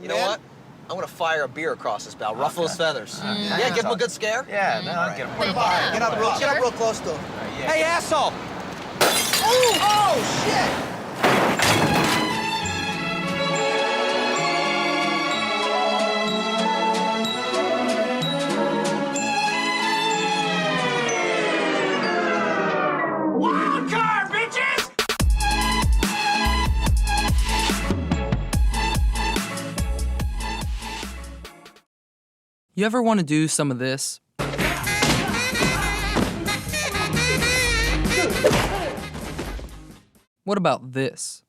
You know what? I'm gonna fire a beer across his bow, ruffle his feathers. Yeah, give him a good scare. Yeah, no, I'll get him. Get up real close to him. Yeah. Hey, asshole! Ooh! Oh, shit! Wild card, bitches! You ever want to do some of this? What about this?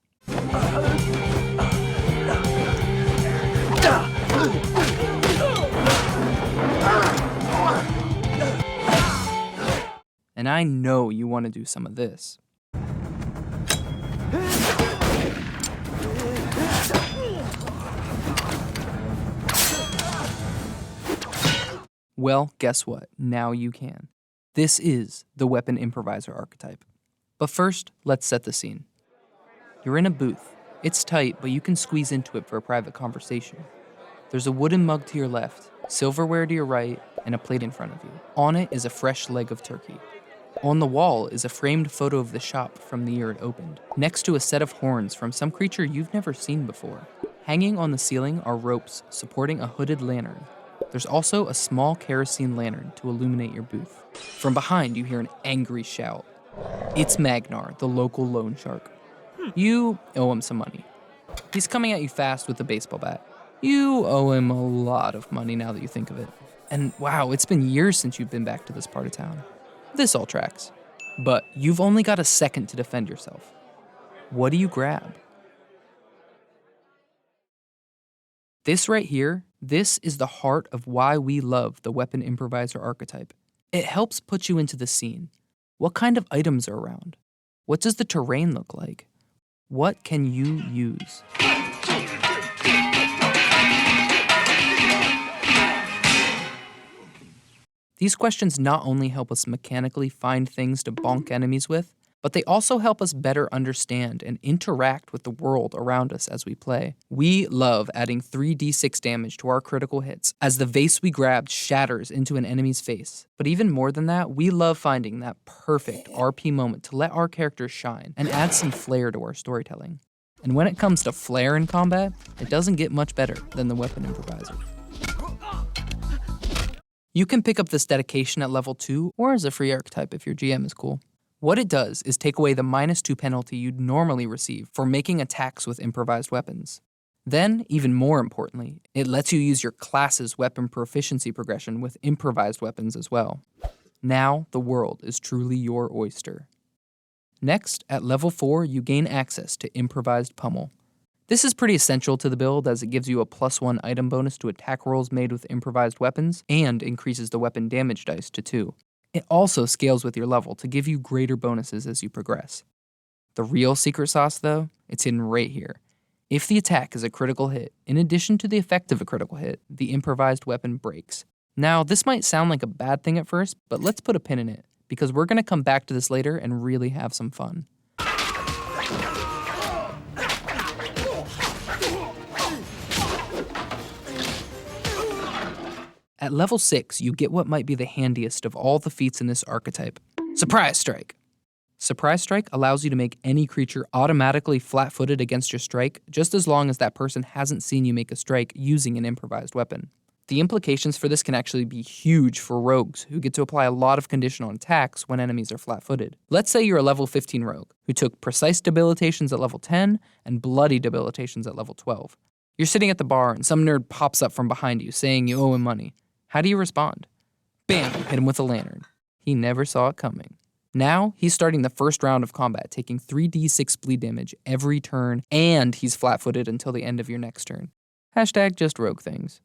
And I know you want to do some of this. Well, guess what? Now you can. This is the Weapon Improviser archetype. But first, let's set the scene. You're in a booth. It's tight, but you can squeeze into it for a private conversation. There's a wooden mug to your left, silverware to your right, and a plate in front of you. On it is a fresh leg of turkey. On the wall is a framed photo of the shop from the year it opened, next to a set of horns from some creature you've never seen before. Hanging on the ceiling are ropes supporting a hooded lantern. There's also a small kerosene lantern to illuminate your booth. From behind, you hear an angry shout. It's Magnar, the local loan shark. You owe him some money. He's coming at you fast with a baseball bat. You owe him a lot of money now that you think of it. And wow, it's been years since you've been back to this part of town. This all tracks. But you've only got a second to defend yourself. What do you grab? This right here, this is the heart of why we love the Weapon Improviser archetype. It helps put you into the scene. What kind of items are around? What does the terrain look like? What can you use? These questions not only help us mechanically find things to bonk enemies with, but they also help us better understand and interact with the world around us as we play. We love adding 3d6 damage to our critical hits as the vase we grabbed shatters into an enemy's face. But even more than that, we love finding that perfect RP moment to let our characters shine and add some flair to our storytelling. And when it comes to flair in combat, it doesn't get much better than the Weapon Improviser. You can pick up this dedication at level 2 or as a free archetype if your GM is cool. What it does is take away the -2 penalty you'd normally receive for making attacks with improvised weapons. Then, even more importantly, it lets you use your class's weapon proficiency progression with improvised weapons as well. Now, the world is truly your oyster. Next, at level 4, you gain access to Improvised Pummel. This is pretty essential to the build as it gives you a +1 item bonus to attack rolls made with improvised weapons and increases the weapon damage dice to 2. It also scales with your level to give you greater bonuses as you progress. The real secret sauce, though, it's hidden right here. If the attack is a critical hit, in addition to the effect of a critical hit, the improvised weapon breaks. Now, this might sound like a bad thing at first, but let's put a pin in it, because we're going to come back to this later and really have some fun. At level 6, you get what might be the handiest of all the feats in this archetype, Surprise Strike. Surprise Strike allows you to make any creature automatically flat-footed against your strike, just as long as that person hasn't seen you make a strike using an improvised weapon. The implications for this can actually be huge for rogues, who get to apply a lot of condition on attacks when enemies are flat-footed. Let's say you're a level 15 rogue, who took precise debilitations at level 10 and bloody debilitations at level 12. You're sitting at the bar and some nerd pops up from behind you saying you owe him money. How do you respond? Bam, hit him with a lantern. He never saw it coming. Now, he's starting the first round of combat, taking 3d6 bleed damage every turn, and he's flat-footed until the end of your next turn. Hashtag just rogue things.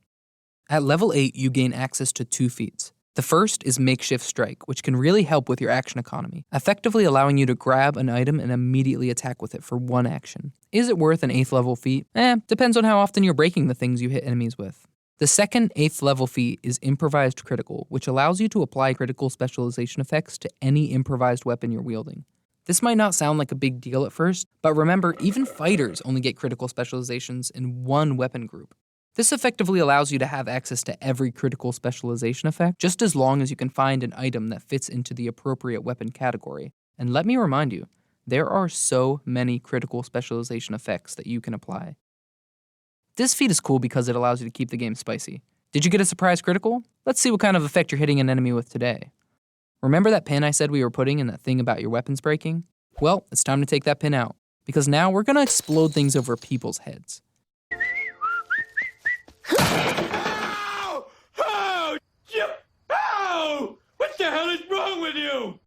At level 8, you gain access to 2 feats. The first is Makeshift Strike, which can really help with your action economy, effectively allowing you to grab an item and immediately attack with it for 1 action. Is it worth an 8th level feat? Depends on how often you're breaking the things you hit enemies with. The second 8th level feat is Improvised Critical, which allows you to apply critical specialization effects to any improvised weapon you're wielding. This might not sound like a big deal at first, but remember, even fighters only get critical specializations in 1 weapon group. This effectively allows you to have access to every critical specialization effect, just as long as you can find an item that fits into the appropriate weapon category. And let me remind you, there are so many critical specialization effects that you can apply. This feat is cool because it allows you to keep the game spicy. Did you get a surprise critical? Let's see what kind of effect you're hitting an enemy with today. Remember that pin I said we were putting in that thing about your weapons breaking? Well, it's time to take that pin out, because now we're gonna explode things over people's heads. Ow! Oh! Ow! What the hell is wrong with you?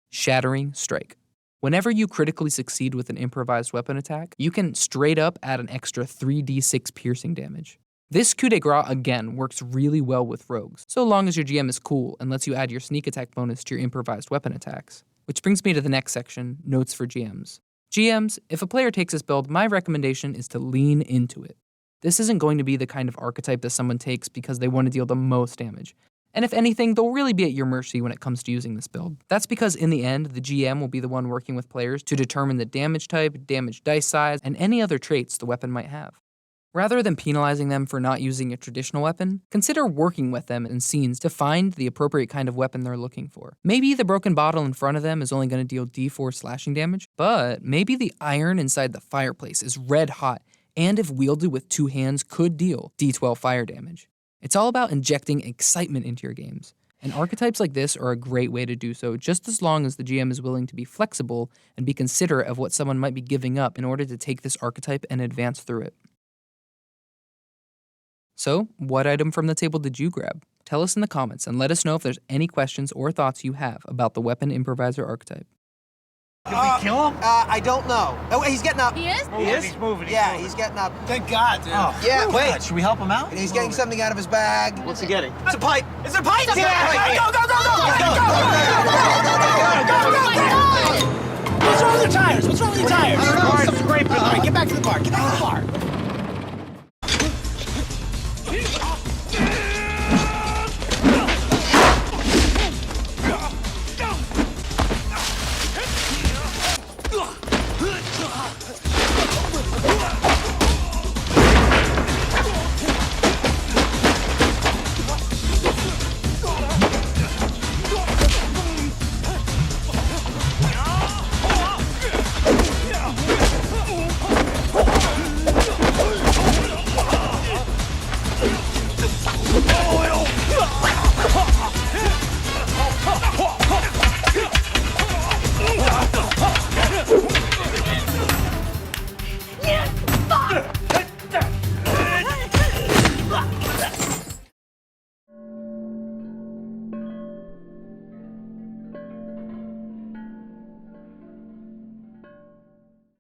Shattering Strike. Whenever you critically succeed with an improvised weapon attack, you can straight up add an extra 3d6 piercing damage. This coup de grace again works really well with rogues, so long as your GM is cool and lets you add your sneak attack bonus to your improvised weapon attacks. Which brings me to the next section, notes for GMs. GMs, if a player takes this build, my recommendation is to lean into it. This isn't going to be the kind of archetype that someone takes because they want to deal the most damage. And if anything, they'll really be at your mercy when it comes to using this build. That's because in the end, the GM will be the one working with players to determine the damage type, damage dice size, and any other traits the weapon might have. Rather than penalizing them for not using a traditional weapon, consider working with them in scenes to find the appropriate kind of weapon they're looking for. Maybe the broken bottle in front of them is only going to deal d4 slashing damage, but maybe the iron inside the fireplace is red hot, and if wielded with two hands could deal d12 fire damage. It's all about injecting excitement into your games, and archetypes like this are a great way to do so, just as long as the GM is willing to be flexible and be considerate of what someone might be giving up in order to take this archetype and advance through it. So, what item from the table did you grab? Tell us in the comments and let us know if there's any questions or thoughts you have about the Weapon Improviser archetype. Did we kill him? I don't know. Oh, he's getting up. He is? He is? He's moving. Yeah, he's getting up. Thank God, dude. Oh. Yeah, wait. Should we help him out? And he's getting something out of his bag. What's he getting? It's a pipe. It's a pipe! It's a pipe. Go, go, go, go! What's wrong with the tires? What's wrong with the tires? I don't know. All right, get back to the car. Get back to the car.